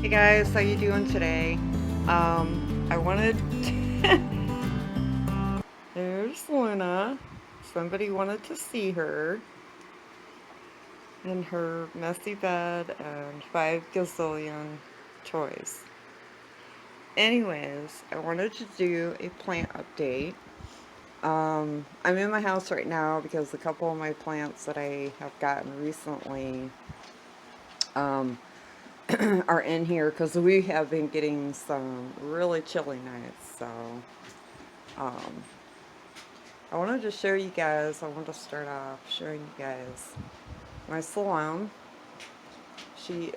Hey guys, how you doing today? I wanted there's Luna. Somebody wanted to see her in her messy bed and 5 gazillion toys. Anyways, I wanted to do a plant update. I'm in my house right now because a couple of my plants that I have gotten recently um, are in here because we have been getting some really chilly nights. So um, I wanted to show you guys, I want to start off showing you guys my salon. She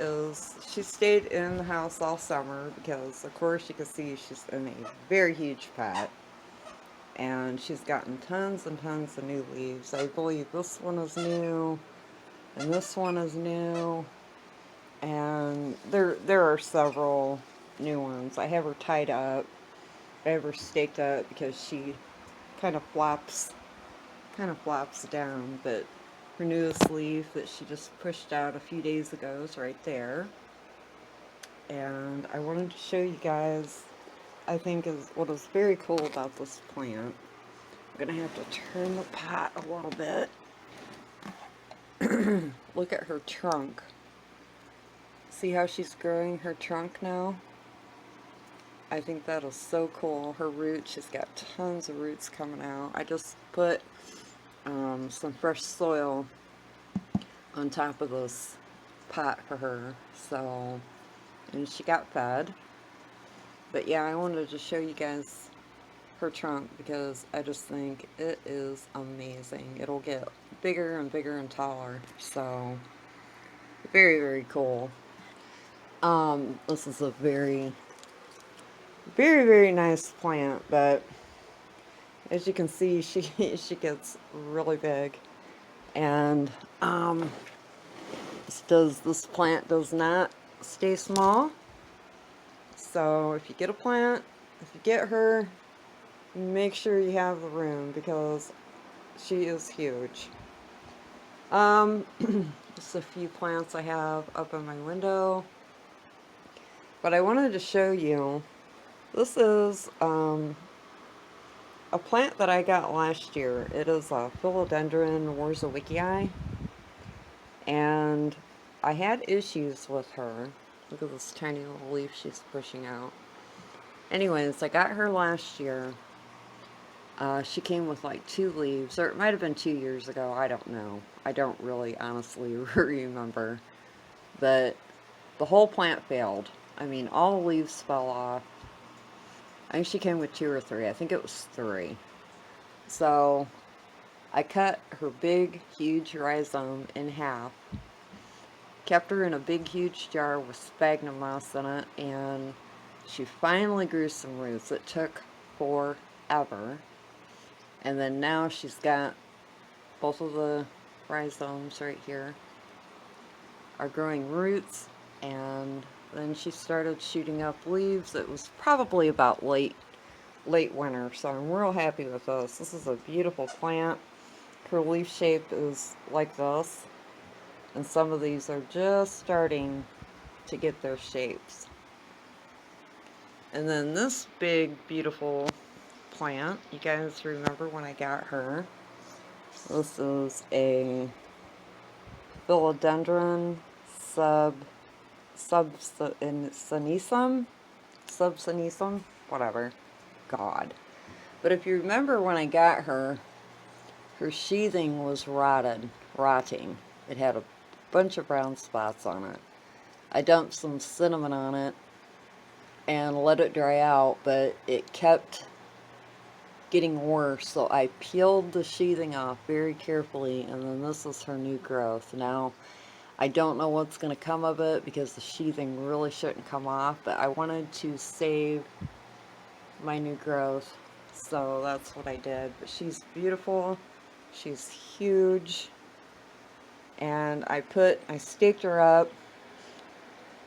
stayed in the house all summer because of course you can see she's in a very huge pot. And she's gotten tons and tons of new leaves. I believe this one is new, and this one is new, and there are several new ones. I have her tied up. I have her staked up because she kind of flops down, but her newest leaf that she just pushed out a few days ago is right there. And I wanted to show you guys, I think is what is very cool about this plant. I'm gonna have to turn the pot a little bit. Look at her trunk. See how she's growing her trunk now? I think that is so cool. Her roots, she's got tons of roots coming out. I just put some fresh soil on top of this pot for her, so, and she got fed. But yeah, I wanted to show you guys her trunk because I just think it is amazing. It'll get bigger and bigger and taller, so very, very cool. This is a very, very, very nice plant, but as you can see, she gets really big, and this plant does not stay small. So if you get a plant, if you get her, make sure you have the room because she is huge. Just a few plants I have up in my window, but I wanted to show you. This is a plant that I got last year. It is a philodendron warzowicki, and I had issues with her. Look at this tiny little leaf she's pushing out. Anyways, I got her last year. She came with like 2 leaves, or it might have been 2 years ago. I don't know. I don't really honestly remember. But the whole plant failed. I mean, all the leaves fell off. I think she came with 2 or 3. I think it was 3. So I cut her big, huge rhizome in half, kept her in a big, huge jar with sphagnum moss in it, and she finally grew some roots. It took forever. And then now she's got both of the rhizomes right here are growing roots, and then she started shooting up leaves. It was probably about late winter, so I'm real happy with this. This is a beautiful plant. Her leaf shape is like this, and some of these are just starting to get their shapes. And then this big, beautiful plant, you guys remember when I got her? This is a philodendron subsinisum, whatever. God. But if you remember when I got her, her sheathing was rotting. It had a bunch of brown spots on it. I dumped some cinnamon on it and let it dry out, but it kept getting worse, so I peeled the sheathing off very carefully, and then this is her new growth. Now, I don't know what's going to come of it because the sheathing really shouldn't come off, but I wanted to save my new growth, so that's what I did. But she's beautiful, she's huge, and I staked her up,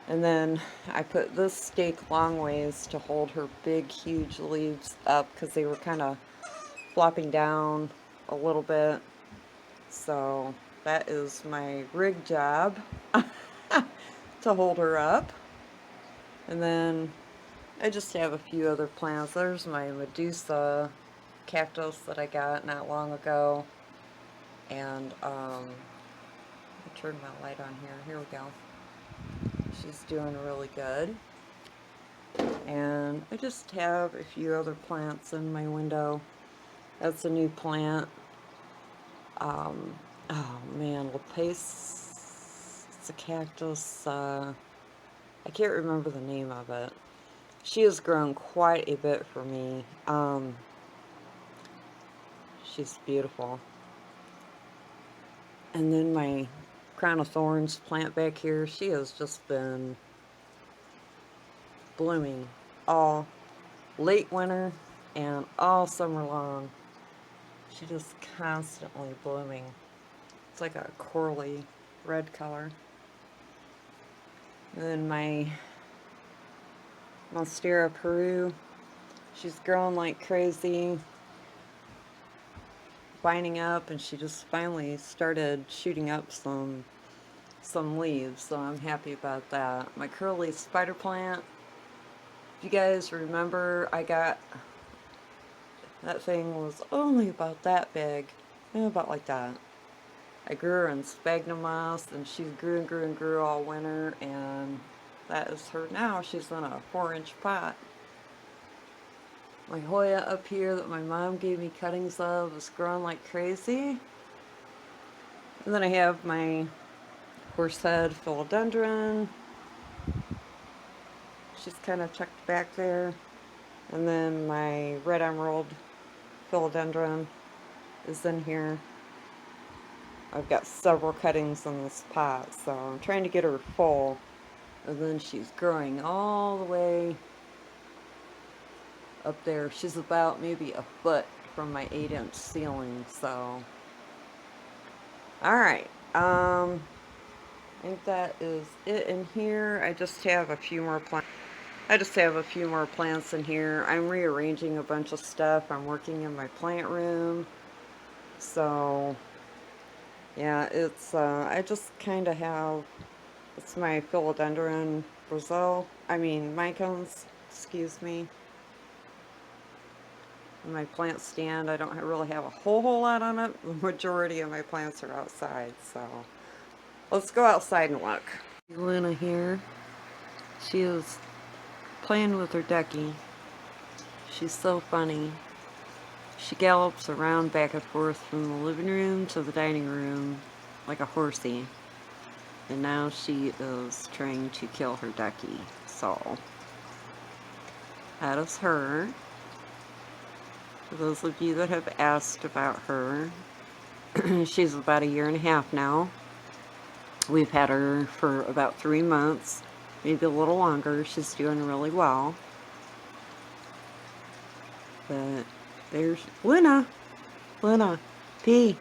and then I put this stake long ways to hold her big, huge leaves up because they were kind of flopping down a little bit. So that is my rig job to hold her up. And then I just have a few other plants. There's my Medusa cactus that I got not long ago. And I'll turn my light on here. Here we go. She's doing really good. And I just have a few other plants in my window. That's a new plant. Oh man, Lapace, it's a cactus. I can't remember the name of it. She has grown quite a bit for me. She's beautiful. And then my crown of thorns plant back here, she has just been blooming all late winter and all summer long. She just constantly blooming. It's like a corally red color. And then my Monstera Peru, she's growing like crazy, binding up, and she just finally started shooting up some leaves, so I'm happy about that. My curly spider plant, if you guys remember, I got, that thing was only about that big, about like that. I grew her in sphagnum moss, and she grew and grew and grew all winter, and that is her now. She's in a 4-inch pot. My Hoya up here that my mom gave me cuttings of is growing like crazy. And then I have my horsehead philodendron. She's kind of tucked back there. And then my red emerald philodendron is in here. I've got several cuttings in this pot, so I'm trying to get her full. And then she's growing all the way up there. She's about maybe a foot from my 8-inch ceiling, so. Alright, I think that is it in here. I just have a few more plants. In here. I'm rearranging a bunch of stuff. I'm working in my plant room. So, yeah, it's, I just kind of have, it's my philodendron micans, excuse me. My plant stand, I don't really have a whole lot on it. The majority of my plants are outside, so let's go outside and look. Luna here, she is playing with her ducky. She's so funny. She gallops around back and forth from the living room to the dining room like a horsey. And now she is trying to kill her ducky. So, that is her. For those of you that have asked about her, she's about 1.5 years now. We've had her for about 3 months, maybe a little longer. She's doing really well. But there's Luna. Luna, P.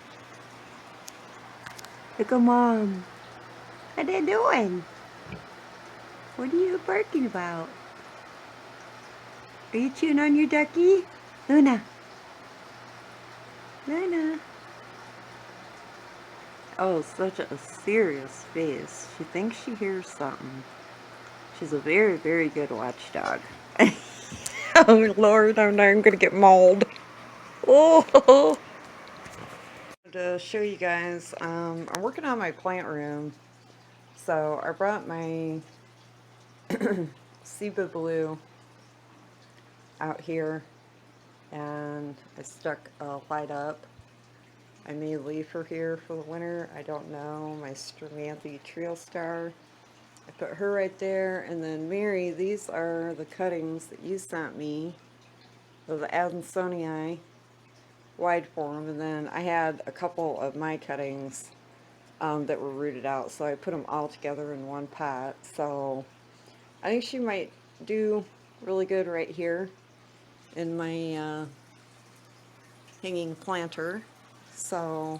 Look at Mom. What are you doing? What are you barking about? Are you chewing on your ducky? Luna. Luna. Oh, such a serious face. She thinks she hears something. She's a very, very good watchdog. Oh, Lord, I'm going to get mauled. Oh! To show you guys, I'm working on my plant room. So I brought my Ciba Blue out here, and I stuck a light up. I may leave her here for the winter, I don't know. My Stramanthe Trio Star, I put her right there. And then Mary, these are the cuttings that you sent me of the Adansonii wide form, and then I had a couple of my cuttings that were rooted out, so I put them all together in one pot. So I think she might do really good right here in my hanging planter. So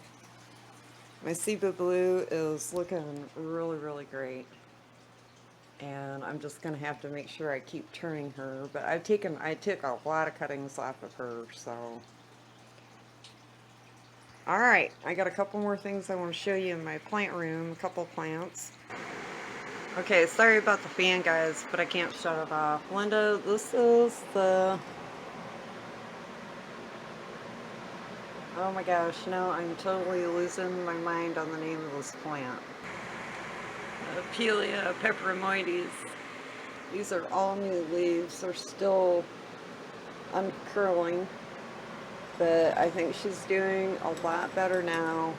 my Ciba Blue is looking really, really great. And I'm just going to have to make sure I keep turning her. But I took a lot of cuttings off of her, so. Alright, I got a couple more things I want to show you in my plant room, a couple plants. Okay, sorry about the fan, guys, but I can't shut it off. Linda, this is the... Oh my gosh, no, I'm totally losing my mind on the name of this plant. Apelia peperomoides. These are all new leaves. They're still uncurling, but I think she's doing a lot better now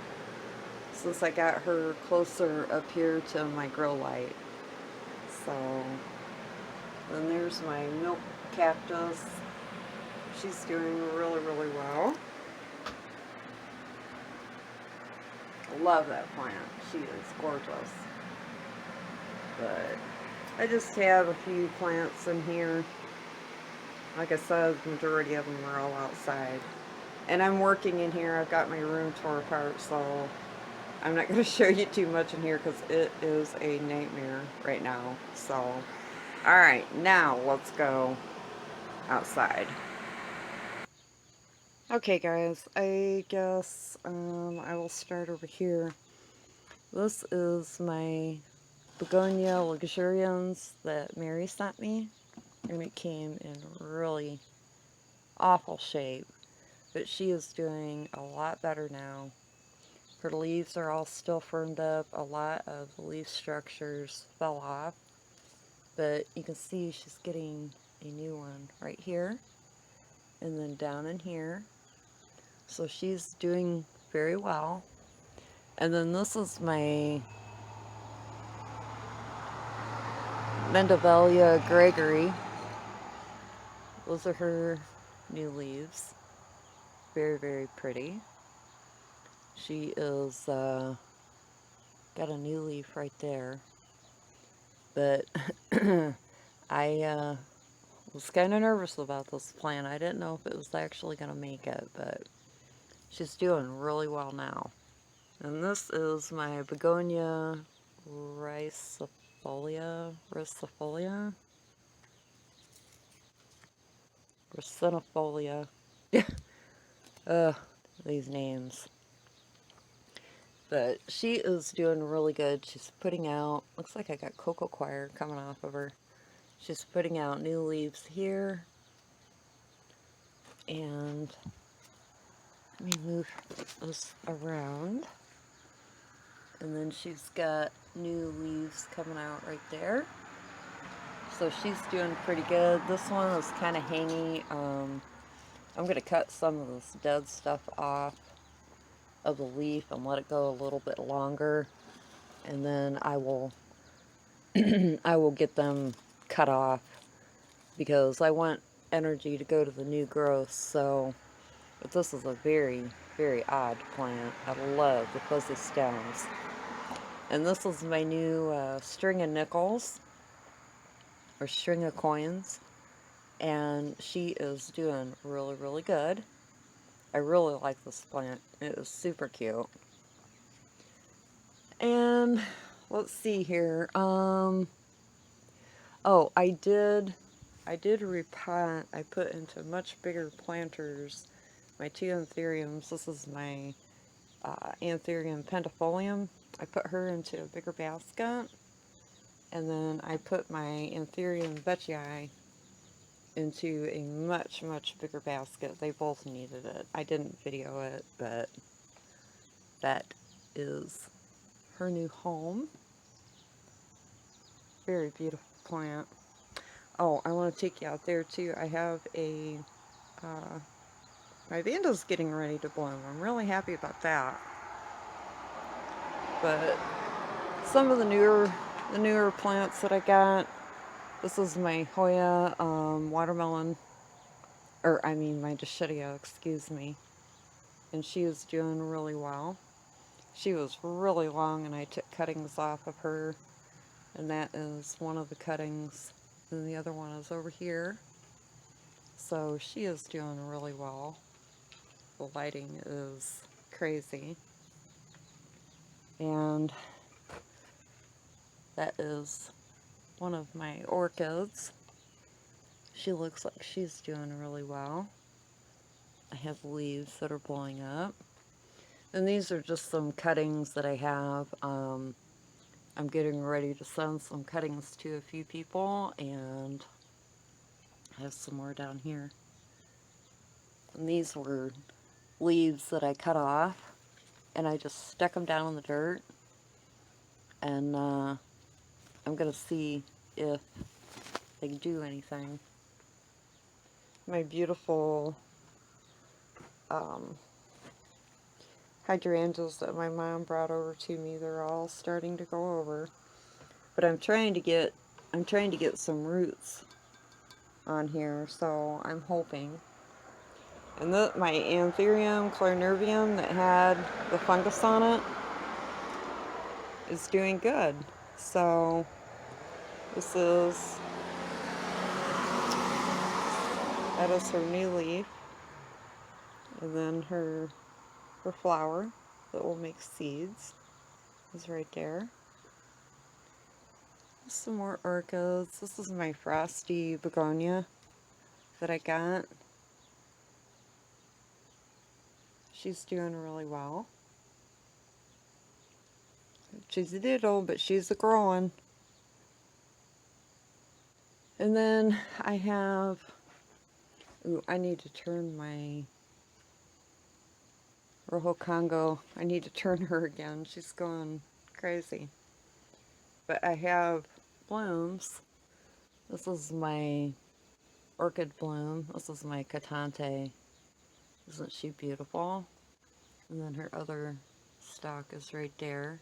since I got her closer up here to my grow light. So, then there's my milk cactus. She's doing really, really well. I love that plant. She is gorgeous. But I just have a few plants in here. Like I said, the majority of them are all outside. And I'm working in here. I've got my room tore apart, so I'm not going to show you too much in here because it is a nightmare right now. So, alright, now let's go outside. Okay guys, I guess I will start over here. This is my begonia luxurians that Mary sent me, and it came in really awful shape, but she is doing a lot better now. Her leaves are all still firmed up. A lot of the leaf structures fell off, but you can see she's getting a new one right here and then down in here. So she's doing very well. And then this is my Mendevalia Gregory. Those are her new leaves. Very, very pretty. She is got a new leaf right there. But I was kind of nervous about this plant. I didn't know if it was actually going to make it, but she's doing really well now. And this is my begonia ricifolia, racinifolia. These names. But she is doing really good. She's putting out, looks like I got cocoa coir coming off of her. She's putting out new leaves here. And let me move this around. And then she's got new leaves coming out right there. So she's doing pretty good. This one is kind of hangy. I'm going to cut some of this dead stuff off of the leaf and let it go a little bit longer. And then I will I will get them cut off because I want energy to go to the new growth. So, but this is a very, very odd plant. I love the fuzzy stems. And this is my new string of nickels, or string of coins. And she is doing really, really good. I really like this plant. It is super cute. And let's see here. Oh, I did repot. I put into much bigger planters my two anthuriums. This is my anthurium pendifolium. I put her into a bigger basket, and then I put my anthurium veitchii into a much, much bigger basket. They both needed it. I didn't video it, but that is her new home. Very beautiful plant. Oh, I want to take you out there too. I have a, my Vanda's getting ready to bloom. I'm really happy about that. But some of the newer plants that I got, this is my Hoya watermelon, or I mean my Dahlia, excuse me. And she is doing really well. She was really long and I took cuttings off of her. And that is one of the cuttings. And the other one is over here. So she is doing really well. The lighting is crazy. And that is one of my orchids. She looks like she's doing really well. I have leaves that are blowing up. And these are just some cuttings that I have. I'm getting ready to send some cuttings to a few people, and I have some more down here. And these were leaves that I cut off, and I just stuck them down in the dirt, and I'm going to see if they do anything. My beautiful hydrangeas that my mom brought over to me, they're all starting to go over. But I'm trying to get some roots on here, so I'm hoping. And my Anthurium clarinervium that had the fungus on it is doing good. So that is her new leaf, and then her flower that will make seeds is right there. Some more orchids. This is my frosty begonia that I got. She's doing really well. She's a diddle, but she's a growing. And then I have, ooh, I need to turn my Rojo Congo. I need to turn her again. She's going crazy. But I have blooms. This is my orchid bloom. This is my Catante. Isn't she beautiful? And then her other stalk is right there.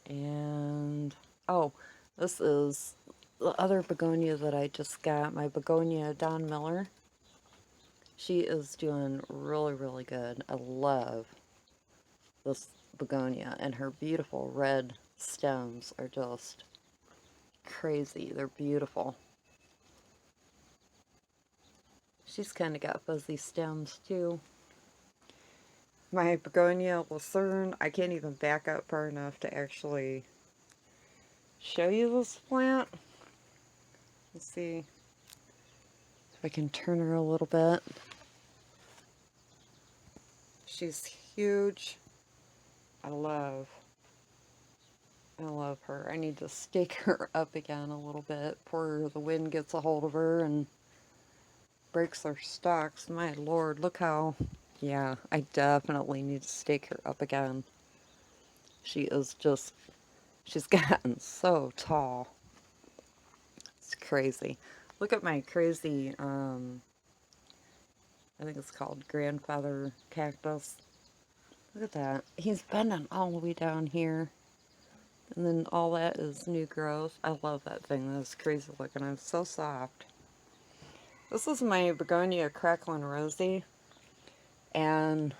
And, oh, this is the other begonia that I just got, my begonia Don Miller. She is doing really, really good. I love this begonia, and her beautiful red stems are just crazy. They're beautiful. She's kind of got fuzzy stems too. My begonia Lucerne, I can't even back up far enough to actually show you this plant. Let's see if I can turn her a little bit. She's huge. I love her. I need to stake her up again a little bit before the wind gets a hold of her and breaks her stalks. My lord, look how, yeah, I definitely need to stake her up again. She is just, she's gotten so tall. It's crazy. Look at my crazy, I think it's called grandfather cactus. Look at that. He's bending all the way down here. And then all that is new growth. I love that thing. That's crazy looking. It's so soft. This is my begonia Cracklin' Rosie. And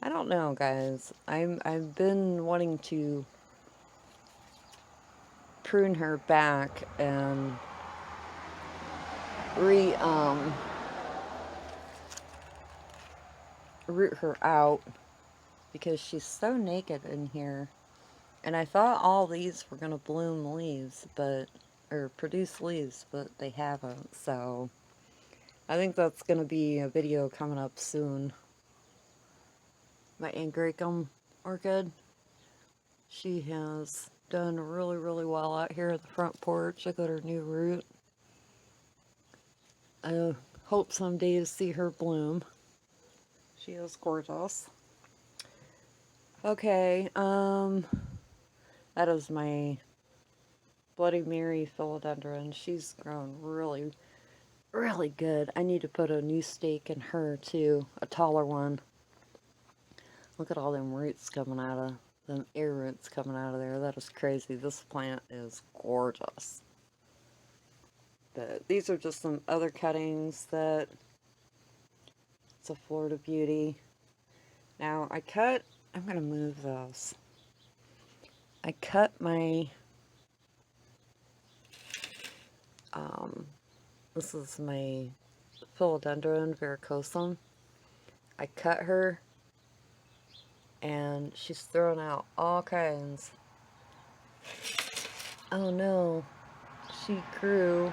I don't know, guys. I've been wanting to prune her back and root her out because she's so naked in here. And I thought all these were gonna bloom leaves, or produce leaves, but they haven't. So I think that's gonna be a video coming up soon. My Angraecum orchid, she has done really, really well out here at the front porch. I got her new root. I hope someday to see her bloom. She is gorgeous. Okay, that is my Bloody Mary philodendron. She's grown really, really good. I need to put a new stake in her too, a taller one. Look at all them roots coming out of, them air roots coming out of there. That is crazy. This plant is gorgeous. But these are just some other cuttings that, it's a Florida Beauty. Now I'm going to move those. I cut my, this is my philodendron verrucosum. I cut her, and she's throwing out all kinds. Oh no, she grew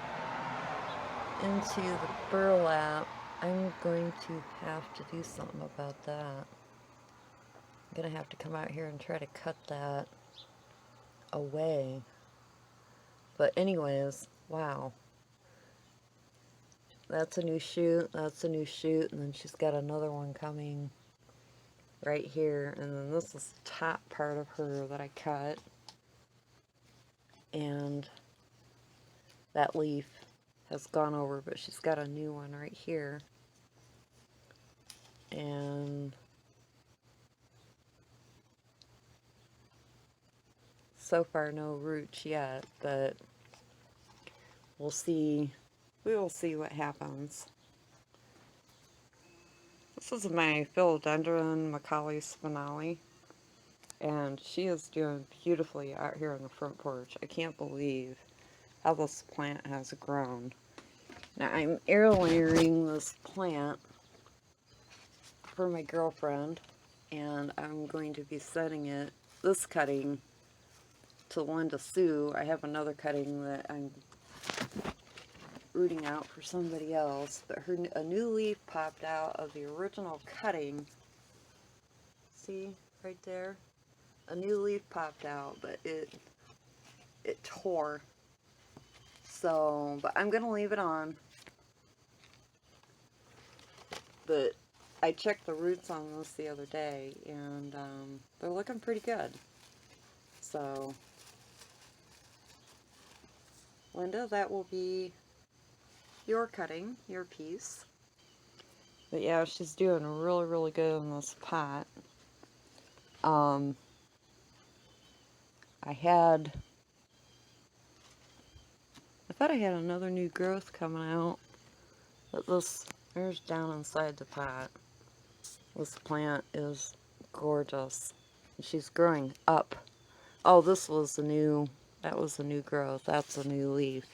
into the burlap. I'm going to have to do something about that. I'm gonna have to come out here and try to cut that away. But anyways, wow. That's a new shoot, that's a new shoot, and then she's got another one coming right here, and then this is the top part of her that I cut, and that leaf has gone over, but she's got a new one right here, and so far no roots yet, but we'll see. We will see what happens. This is my philodendron Macaulay spinale, and she is doing beautifully out here on the front porch. I can't believe how this plant has grown. Now I'm air layering this plant for my girlfriend, and I'm going to be setting it, this cutting, to Linda Sue. I have another cutting that I'm rooting out for somebody else, but a new leaf popped out of the original cutting. See right there, a new leaf popped out, but it tore. So, but I'm gonna leave it on. But I checked the roots on this the other day, and they're looking pretty good. So, Linda, that will be your cutting, your piece. But yeah, she's doing really, really good in this pot. I thought I had another new growth coming out, but there's down inside the pot. This plant is gorgeous. She's growing up. Oh, that was a new growth. That's a new leaf.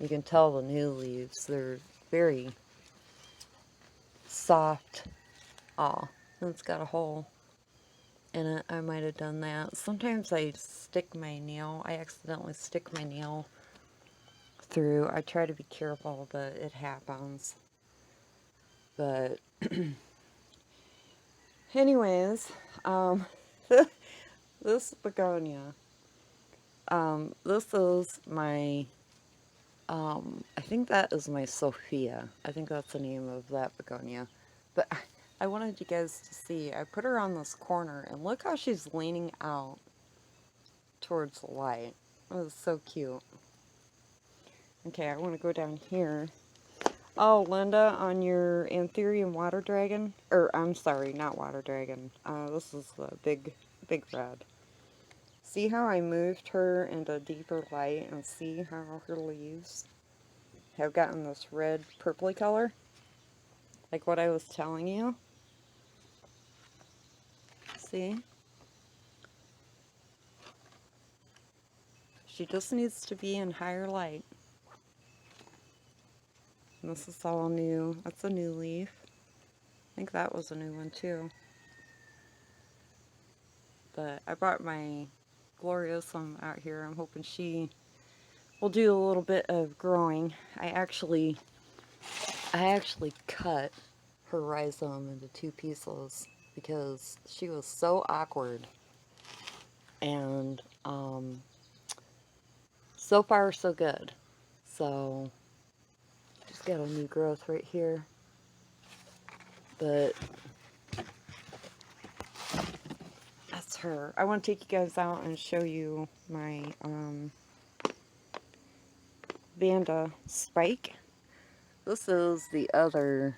You can tell the new leaves, they're very soft. Oh, and it's got a hole in it. I might have done that. Sometimes I accidentally stick my nail through. I try to be careful, but it happens. But anyways, this begonia, this is my, I think that is my Sophia. I think that's the name of that begonia. But I wanted you guys to see, I put her on this corner, and look how she's leaning out towards the light. It was so cute. Okay, I want to go down here. Oh, Linda, on your Anthurium water dragon, or I'm sorry, not water dragon. This is the big red. See how I moved her into deeper light, and see how her leaves have gotten this red purpley color? Like what I was telling you. See? She just needs to be in higher light. And this is all new. That's a new leaf. I think that was a new one too. But I brought my Gloriosum out here. I'm hoping she will do a little bit of growing. I actually cut her rhizome into 2 pieces because she was so awkward. And so far so good. So just got a new growth right here. But that's her. I want to take you guys out and show you my Vanda spike. This is the other,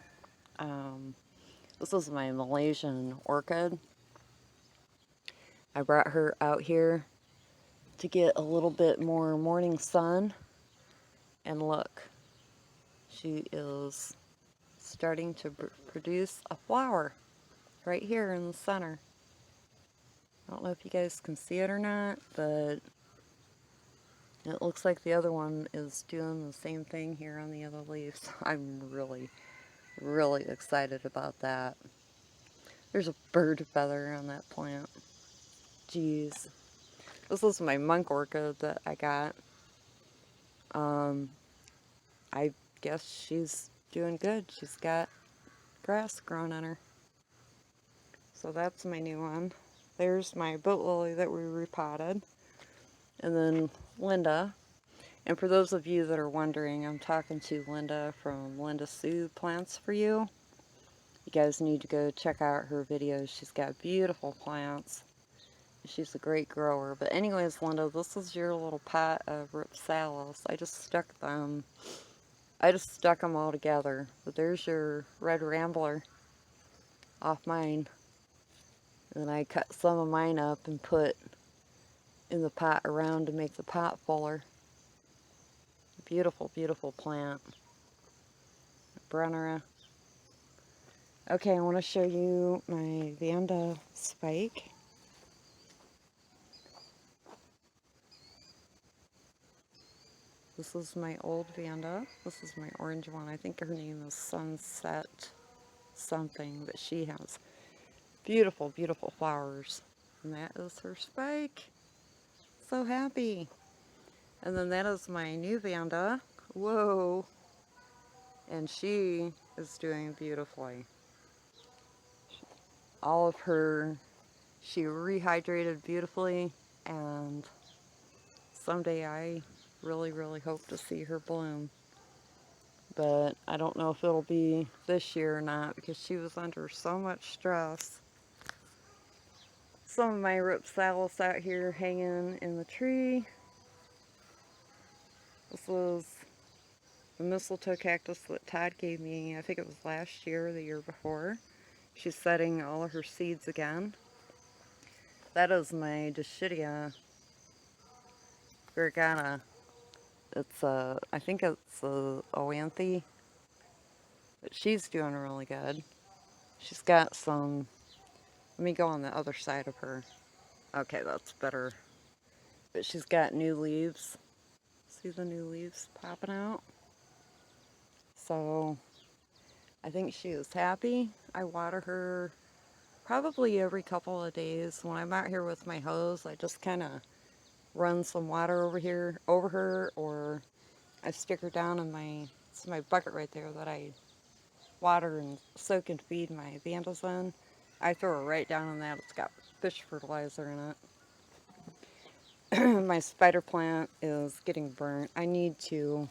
this is my Malaysian orchid. I brought her out here to get a little bit more morning sun. And look, she is starting to produce a flower right here in the center. I don't know if you guys can see it or not, but it looks like the other one is doing the same thing here on the other leaves. I'm really, really excited about that. There's a bird feather on that plant. Jeez. This is my monk orchid that I got. I guess she's doing good. She's got grass growing on her. So that's my new one. There's my boat lily that we repotted. And then Linda. And for those of you that are wondering, I'm talking to Linda from Linda Sue Plants for You. You guys need to go check out her videos. She's got beautiful plants. She's a great grower. But anyways, Linda, this is your little pot of Ripsalis. I just stuck them all together. But there's your red rambler off mine. And I cut some of mine up and put in the pot around to make the pot fuller. Beautiful, beautiful plant. Brennera. Okay, I want to show you my Vanda spike. This is my old Vanda. This is my orange one. I think her name is Sunset something, but she has beautiful, beautiful flowers. And that is her spike. So happy. And then that is my new Vanda. Whoa. And she is doing beautifully. All of her, she rehydrated beautifully, and someday I really, really hope to see her bloom. But I don't know if it'll be this year or not, because she was under so much stress. Some of my Ripsalis out here hanging in the tree. This was the mistletoe cactus that Todd gave me, I think it was last year or the year before. She's setting all of her seeds again. That is my Dischidia Virgana. It's I think it's a Oanthe, but she's doing really good. She's got some, let me go on the other side of her. Okay, that's better. But she's got new leaves. See the new leaves popping out? So I think she is happy. I water her probably every couple of days. When I'm out here with my hose, I just kind of run some water over her, or I stick her down in it's my bucket right there that I water and soak and feed my Vandas in. I throw her right down in that. It's got fish fertilizer in it. My spider plant is getting burnt. I need to,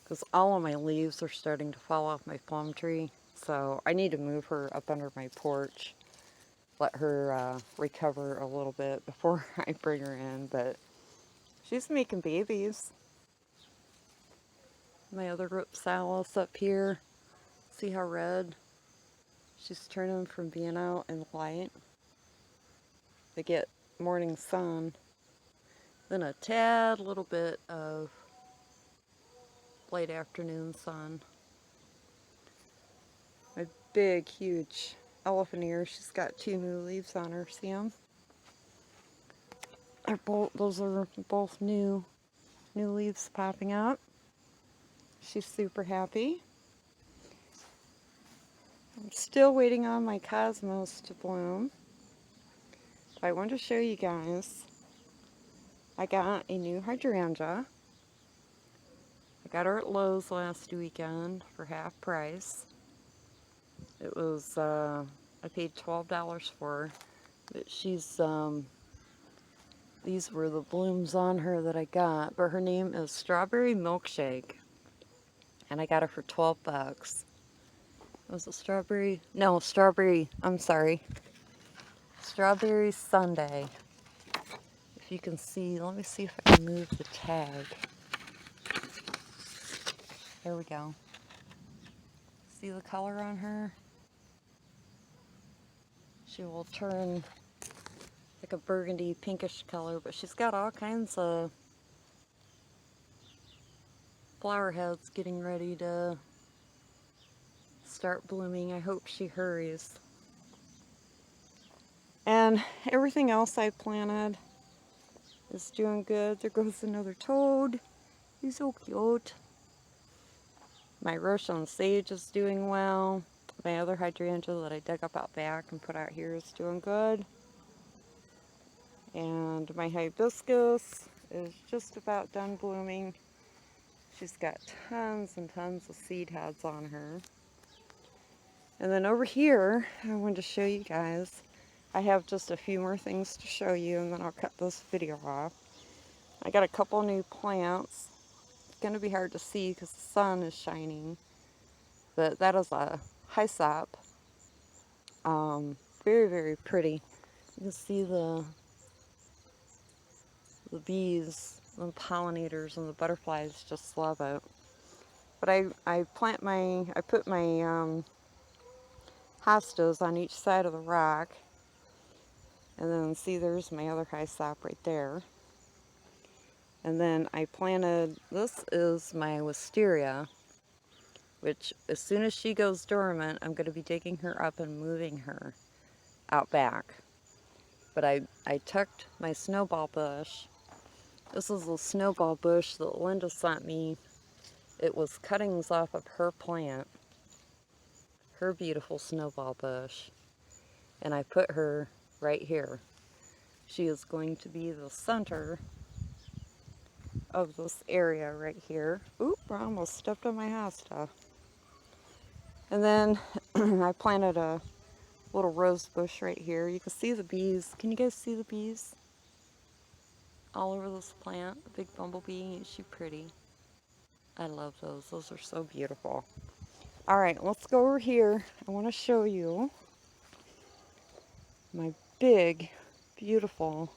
because all of my leaves are starting to fall off my plum tree. So I need to move her up under my porch, let her recover a little bit before I bring her in. But she's making babies. My other Ripsalis up here. See how red she's turning from being out in the light. They get morning sun, then a tad little bit of late afternoon sun. My big, huge elephant ear, she's got 2 new leaves on her. See them? Those are both new leaves popping up. She's super happy. I'm still waiting on my cosmos to bloom. But I wanted to show you guys. I got a new hydrangea. I got her at Lowe's last weekend for half price. It was, I paid $12 for her. But she's, these were the blooms on her that I got. But her name is Strawberry Milkshake. And I got her for 12 bucks. Was it strawberry? No, strawberry, I'm sorry. Strawberry Sundae. If you can see, let me see if I can move the tag. There we go. See the color on her? She will turn like a burgundy pinkish color, but she's got all kinds of flower heads getting ready to start blooming. I hope she hurries. And everything else I planted is doing good. There goes another toad. He's so cute. My Russian sage is doing well. My other hydrangea that I dug up out back and put out here is doing good. And my hibiscus is just about done blooming. She's got tons and tons of seed heads on her. And then over here, I wanted to show you guys, I have just a few more things to show you, and then I'll cut this video off. I got a couple new plants. It's going to be hard to see because the sun is shining, but that is a hyssop. Very, very pretty. You can see the bees, the pollinators, and the butterflies just love it. But I put my hostas on each side of the rock, and then see there's my other hyssop right there. And then I planted, this is my wisteria, which as soon as she goes dormant, I'm going to be digging her up and moving her out back. But I tucked my snowball bush. This is a snowball bush that Linda sent me. It was cuttings off of her plant, her beautiful snowball bush. And I put her right here. She is going to be the center of this area right here. Oop, I almost stepped on my hosta. And then I planted a little rose bush right here. You can see the bees. Can you guys see the bees? All over this plant. A big bumblebee. Ain't she pretty? I love those. Those are so beautiful. Alright, let's go over here. I want to show you my big, beautiful,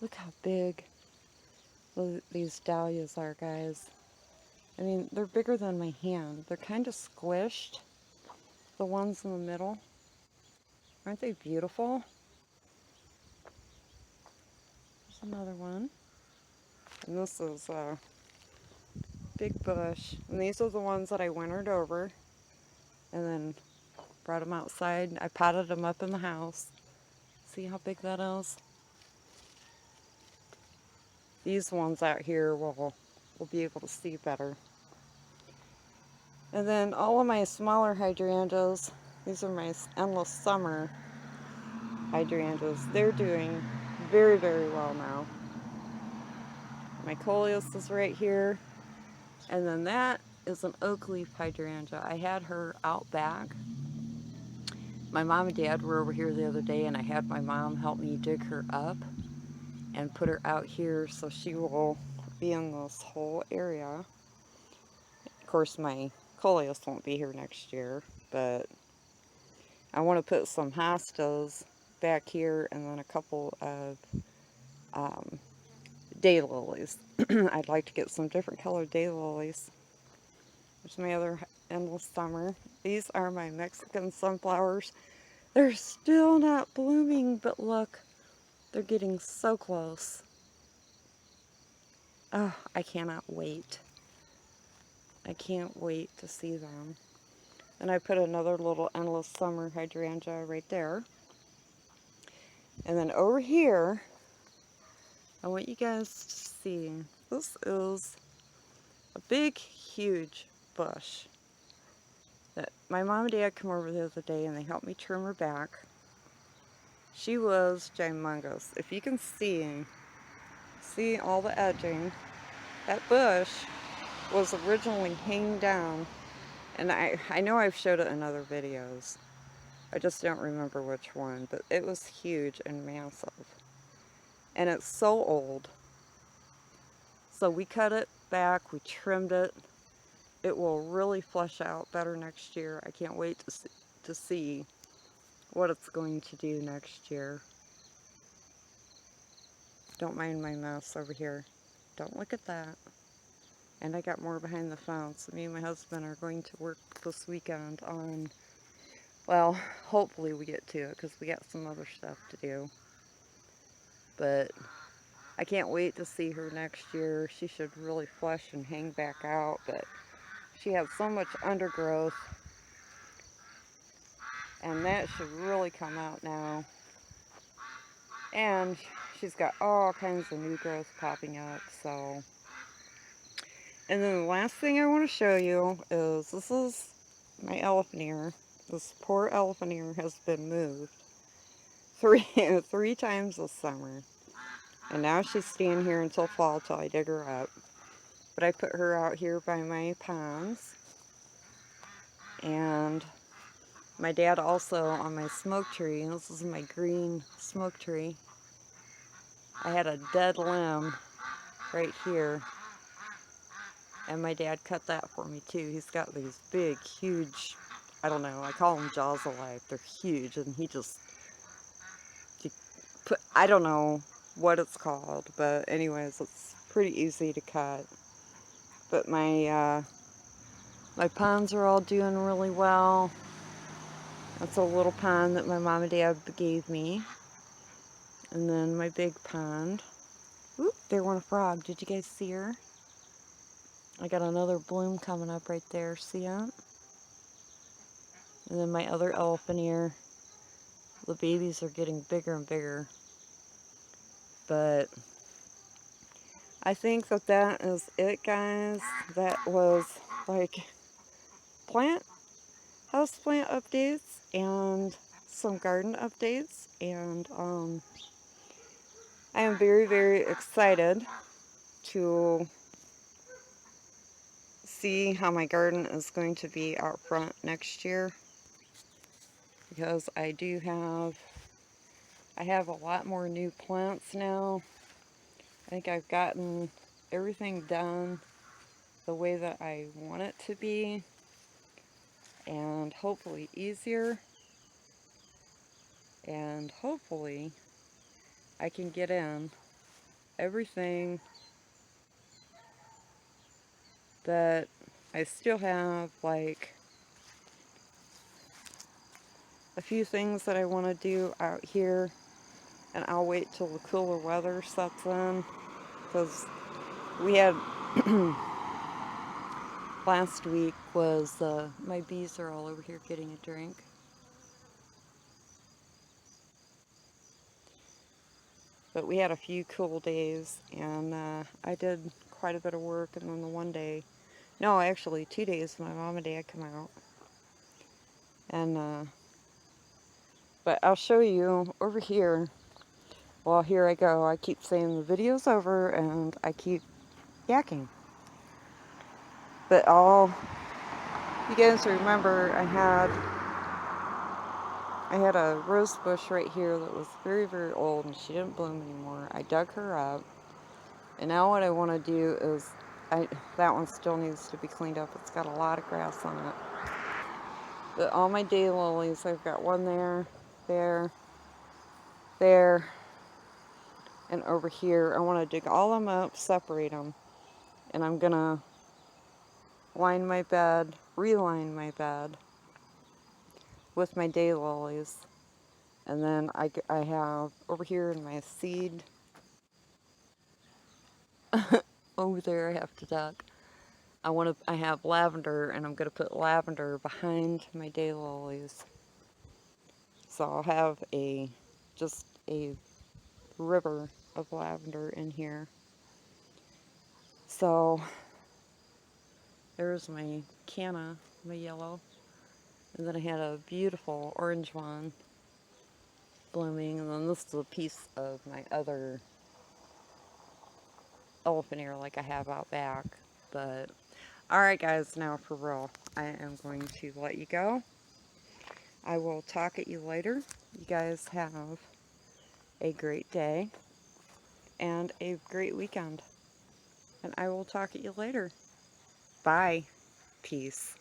look how big these dahlias are, guys. I mean, they're bigger than my hand. They're kind of squished, the ones in the middle. Aren't they beautiful? There's another one. And this is a big bush. And these are the ones that I wintered over and then brought them outside. I potted them up in the house. See how big that is? These ones out here will be able to see better. And then all of my smaller hydrangeas, these are my endless summer hydrangeas. They're doing very, very well now. My coleus is right here. And then that is an oak leaf hydrangea. I had her out back. My mom and dad were over here the other day, and I had my mom help me dig her up and put her out here so she will be in this whole area. Of course, my coleus won't be here next year, but I want to put some hostas back here and then a couple of daylilies. I'd like to get some different colored daylilies. There's my other endless summer. These are my Mexican sunflowers. They're still not blooming, but look, they're getting so close. Oh, I cannot wait. I can't wait to see them. And I put another little endless summer hydrangea right there. And then over here, I want you guys to see, this is a big, huge bush that my mom and dad come over the other day and they helped me trim her back. She was humongous. If you can see all the edging, that bush was originally hanging down, and I know I've showed it in other videos. I just don't remember which one, but it was huge and massive. And it's so old. So we cut it back, we trimmed it. It will really flush out better next year. I can't wait to see what it's going to do next year. Don't mind my mess over here. Don't look at that. And I got more behind the fence. Me and my husband are going to work this weekend on, well, hopefully we get to it because we got some other stuff to do. But I can't wait to see her next year. She should really flush and hang back out, but she has so much undergrowth, and that should really come out now. And she's got all kinds of new growth popping up, so. And then the last thing I want to show you is, this is my elephant ear. This poor elephant ear has been moved three times this summer. And now she's staying here until fall till I dig her up. But I put her out here by my ponds. And My dad also on my smoke tree, and this is my green smoke tree. I had a dead limb right here, and my dad cut that for me too. He's got these big, huge, I don't know, I call them jaws of life. They're huge, and he put, I don't know what it's called, but anyways, it's pretty easy to cut. But my ponds are all doing really well. That's a little pond that my mom and dad gave me. And then my big pond. Oop, there went a frog. Did you guys see her? I got another bloom coming up right there. See it? And then my other elephant ear. The babies are getting bigger and bigger. But I think that is it, guys. That was like house plant updates and some garden updates. And I am very, very excited to see how my garden is going to be out front next year, because I have a lot more new plants now. I think I've gotten everything done the way that I want it to be, and hopefully easier, and hopefully I can get in everything that I still have, like a few things that I want to do out here, and I'll wait till the cooler weather sets in, because we had last week was my bees are all over here getting a drink. But we had a few cool days, and I did quite a bit of work, and then the one day, no, actually 2 days, my mom and dad come out. And but I'll show you over here. Well, here I go. I keep saying the video's over, and I keep yakking. But you guys remember I had a rose bush right here that was very, very old, and she didn't bloom anymore. I dug her up, and now what I want to do is, that one still needs to be cleaned up. It's got a lot of grass on it. But all my daylilies, I've got one there, there, and over here. I want to dig all of them up, separate them, and I'm going to reline my bed with my daylilies. And then I have over here in my seed, over there I have to duck. I have lavender, and I'm going to put lavender behind my daylilies. So I'll have just a river of lavender in here. So there's my canna, my yellow. And then I had a beautiful orange one blooming. And then this is a piece of my other elephant ear like I have out back. But alright guys, now for real, I am going to let you go. I will talk at you later. You guys have a great day and a great weekend. And I will talk at you later. Bye. Peace.